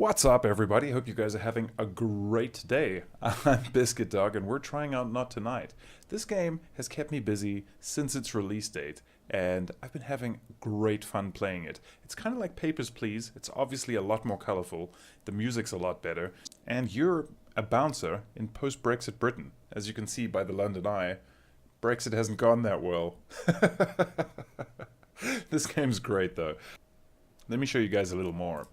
What's up, everybody? Hope you guys are having a great day. I'm Biscuit Dog, and we're trying out Not Tonight. This game has kept me busy since its release date, and I've been having great fun playing it. It's kind of like Papers, Please. It's obviously a lot more colorful, the music's a lot better, and you're a bouncer in post-Brexit Britain. As you can see by the London Eye, Brexit hasn't gone that well. This game's great, though. Let me show you guys a little more.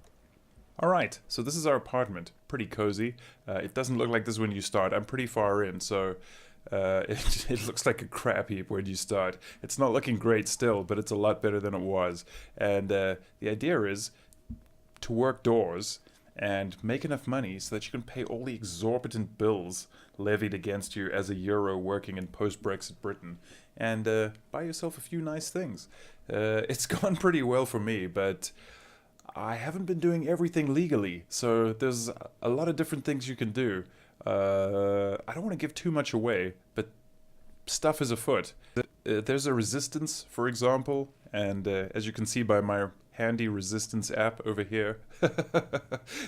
Alright, so this is our apartment. Pretty cozy. It doesn't look like this when you start. I'm pretty far in, so it looks like a crap heap when you start. It's not looking great still, but it's a lot better than it was. And the idea is to work doors and make enough money so that you can pay all the exorbitant bills levied against you as a Euro working in post-Brexit Britain, and buy yourself a few nice things. It's gone pretty well for me, but I haven't been doing everything legally, so there's a lot of different things you can do. I don't want to give too much away, but stuff is afoot. There's a resistance, for example, and as you can see by my handy resistance app over here,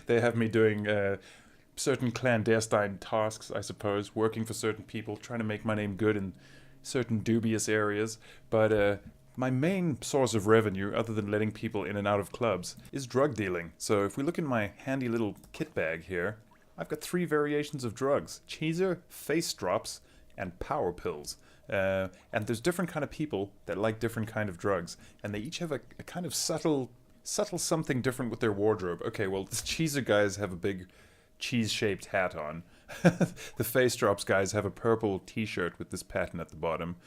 they have me doing certain clandestine tasks, I suppose, working for certain people, trying to make my name good in certain dubious areas, but my main source of revenue, other than letting people in and out of clubs, is drug dealing. So if we look in my handy little kit bag here, I've got 3 variations of drugs: cheeser, face drops, and power pills. And there's different kind of people that like different kind of drugs, and they each have a kind of subtle something different with their wardrobe. Okay, well, the cheeser guys have a big cheese-shaped hat on. The face drops guys have a purple t-shirt with this pattern at the bottom.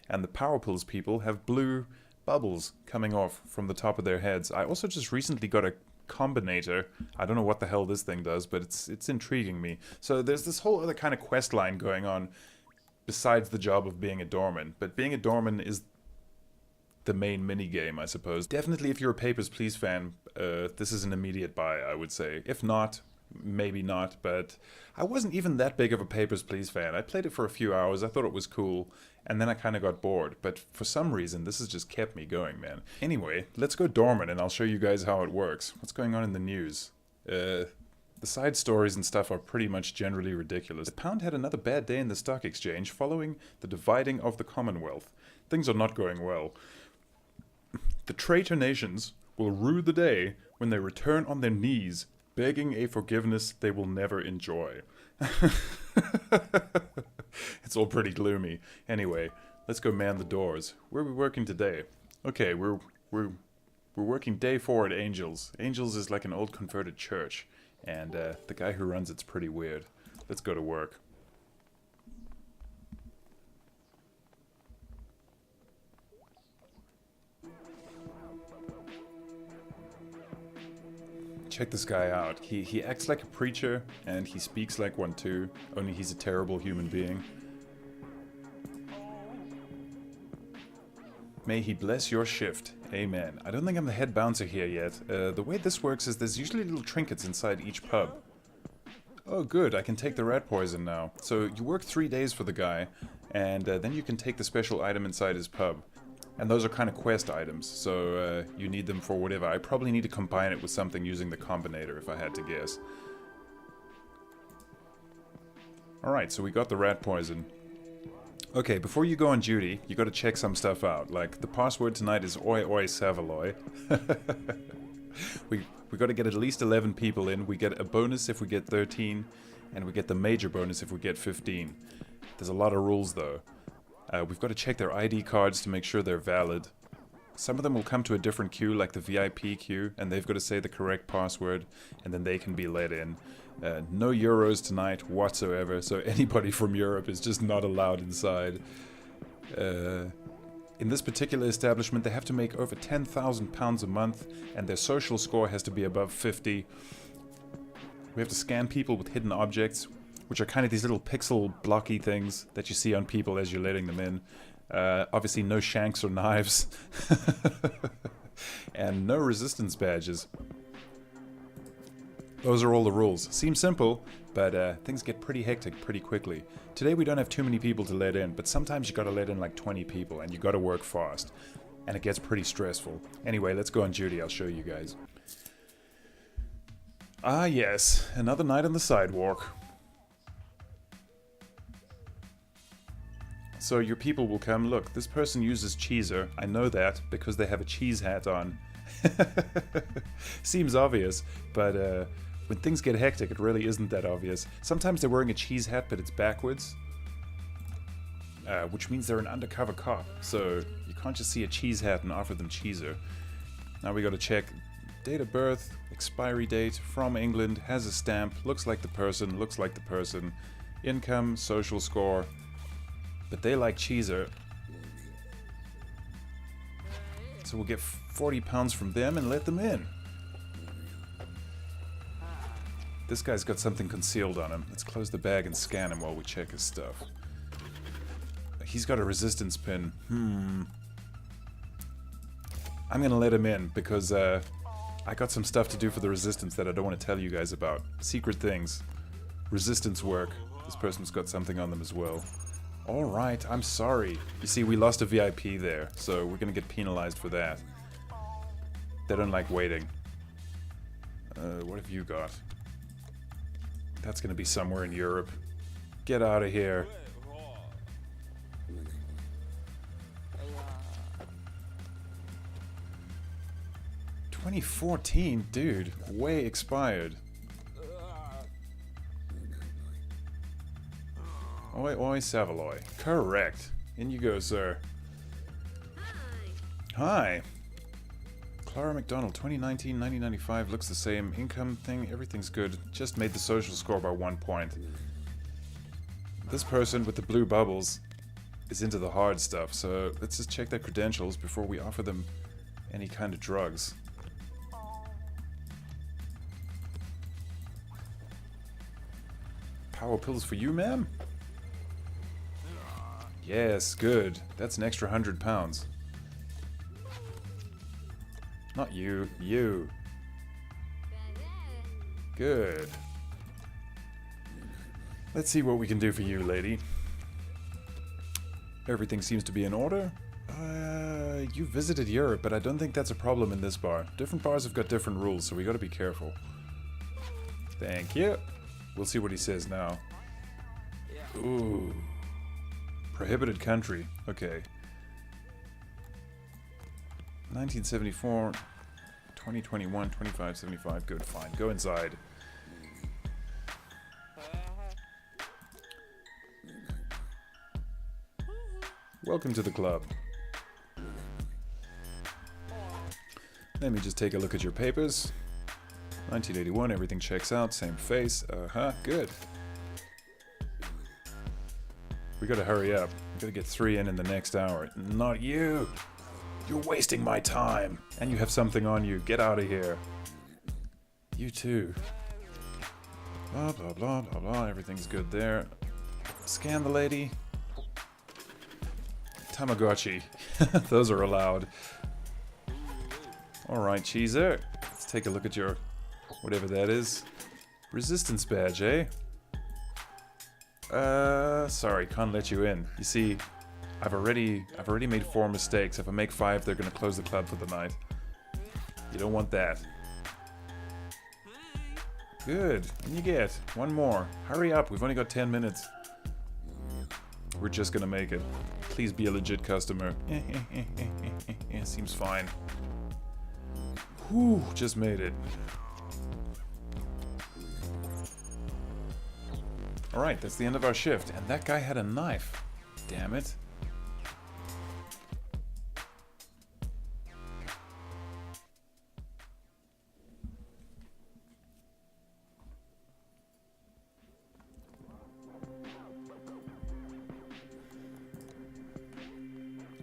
And the power pills people have blue bubbles coming off from the top of their heads. I also just recently got a combinator. I don't know what the hell this thing does, but it's intriguing me. So there's this whole other kind of quest line going on besides the job of being a doorman. But being a doorman is the main mini-game, I suppose. Definitely, if you're a Papers, Please fan, this is an immediate buy, I would say. If not, maybe not, but I wasn't even that big of a Papers, Please fan. I played it for a few hours, I thought it was cool, and then I kind of got bored. But for some reason, this has just kept me going, man. Anyway, let's go dormant, and I'll show you guys how it works. What's going on in the news? The side stories and stuff are pretty much generally ridiculous. The pound had another bad day in the stock exchange following the dividing of the Commonwealth. Things are not going well. The traitor nations will rue the day when they return on their knees, begging a forgiveness they will never enjoy. It's all pretty gloomy. Anyway, let's go man the doors. Where are we working today? Okay, we're working day 4 at Angels. Angels is like an old converted church, and the guy who runs it's pretty weird. Let's go to work. Check this guy out. He acts like a preacher, and he speaks like one too, only he's a terrible human being. May he bless your shift. Amen. I don't think I'm the head bouncer here yet. The way this works is there's usually little trinkets inside each pub. Oh good, I can take the rat poison now. So you work 3 days for the guy, and then you can take the special item inside his pub. And those are kind of quest items, so you need them for whatever. I probably need to combine it with something using the combinator, if I had to guess. Alright, so we got the rat poison. Okay, before you go on duty, you gotta check some stuff out. Like, the password tonight is Oi Oi Savaloy. we gotta get at least 11 people in. We get a bonus if we get 13, and we get the major bonus if we get 15. There's a lot of rules, though. We've got to check their ID cards to make sure they're valid. Some of them will come to a different queue, like the VIP queue, and they've got to say the correct password, and then they can be let in. No Euros tonight whatsoever, so anybody from Europe is just not allowed inside. In this particular establishment, they have to make over £10,000 a month, and their social score has to be above 50. We have to scan people with hidden objects, which are kind of these little pixel blocky things that you see on people as you're letting them in. Obviously no shanks or knives. And no resistance badges. Those are all the rules. Seems simple, but things get pretty hectic pretty quickly. Today we don't have too many people to let in, but sometimes you gotta let in like 20 people, and you gotta work fast. And it gets pretty stressful. Anyway, let's go on duty, I'll show you guys. Ah, yes. Another night on the sidewalk. So your people will come. Look, this person uses cheeser. I know that because they have a cheese hat on. Seems obvious, but when things get hectic, it really isn't that obvious. Sometimes they're wearing a cheese hat, but it's backwards. Which means they're an undercover cop. So you can't just see a cheese hat and offer them cheeser. Now we gotta check date of birth, expiry date, from England, has a stamp, looks like the person, income, social score. But they like cheeser. So we'll get £40 from them and let them in. This guy's got something concealed on him. Let's close the bag and scan him while we check his stuff. He's got a resistance pin. I'm gonna let him in because I got some stuff to do for the resistance that I don't want to tell you guys about. Secret things. Resistance work. This person's got something on them as well. Alright, I'm sorry. You see, we lost a VIP there, so we're gonna get penalized for that. They don't like waiting. What have you got? That's gonna be somewhere in Europe. Get out of here. $2014? Dude, way expired. Oi, oi, Savoy. Correct. In you go, sir. Hi. Clara McDonald, 2019, 1995, looks the same. Income thing, everything's good. Just made the social score by 1 point. This person with the blue bubbles is into the hard stuff, so let's just check their credentials before we offer them any kind of drugs. Power pills for you, ma'am? Yes, good. That's an extra £100. Not you, you. Good. Let's see what we can do for you, lady. Everything seems to be in order. You visited Europe, but I don't think that's a problem in this bar. Different bars have got different rules, so we gotta be careful. Thank you. We'll see what he says now. Ooh. Prohibited country. Okay. 1974, 2021, 2575. Good, fine. Go inside. Welcome to the club. Let me just take a look at your papers. 1981, everything checks out. Same face. Good. We gotta hurry up. We gotta get 3 in the next hour. Not you! You're wasting my time! And you have something on you. Get out of here. You too. Blah, blah, blah, blah, blah. Everything's good there. Scan the lady. Tamagotchi. Those are allowed. Alright, Cheeser. Let's take a look at your... whatever that is. Resistance badge, eh? Sorry, can't let you in. You see, I've already made 4 mistakes. If I make 5, they're gonna close the club for the night. You don't want that. Good. And you get 1 more. Hurry up, we've only got 10 minutes. We're just gonna make it. Please be a legit customer. Seems fine. Whew, just made it. Alright, that's the end of our shift. And that guy had a knife. Damn it.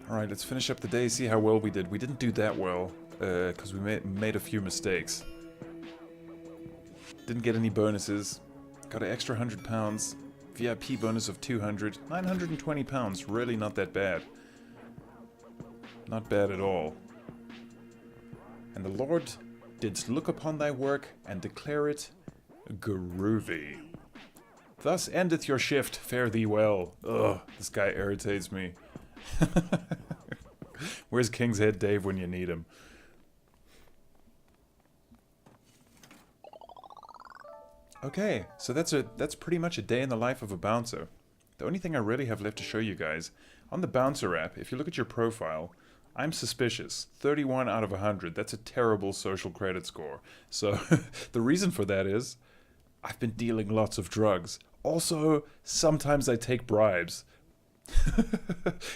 Alright, let's finish up the day, see how well we did. We didn't do that well, because we made a few mistakes. Didn't get any bonuses. Got an extra £100. VIP bonus of 200. £920. Really not that bad. Not bad at all. And the Lord did look upon thy work and declare it groovy. Thus endeth your shift. Fare thee well. Ugh, this guy irritates me. Where's King's Head Dave when you need him? Okay, so that's pretty much a day in the life of a bouncer. The only thing I really have left to show you guys, on the bouncer app, if you look at your profile, I'm suspicious. 31 out of 100. That's a terrible social credit score. So the reason for that is I've been dealing lots of drugs. Also, sometimes I take bribes.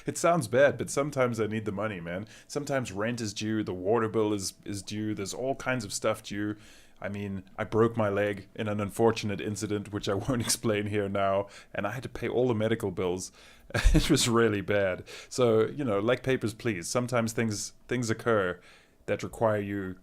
It sounds bad, but sometimes I need the money, man. Sometimes rent is due, the water bill is due, there's all kinds of stuff due. I mean, I broke my leg in an unfortunate incident, which I won't explain here now, and I had to pay all the medical bills. It was really bad. So, like papers, please. Sometimes things occur that require you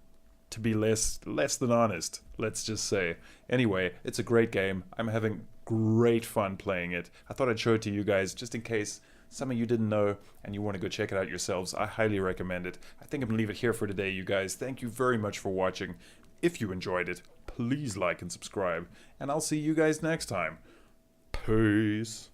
to be less than honest, let's just say. Anyway, it's a great game. I'm having great fun playing it. I thought I'd show it to you guys just in case some of you didn't know and you want to go check it out yourselves. I highly recommend it. I think I'm gonna leave it here for today, you guys. Thank you very much for watching. If you enjoyed it, please like and subscribe, and I'll see you guys next time. Peace.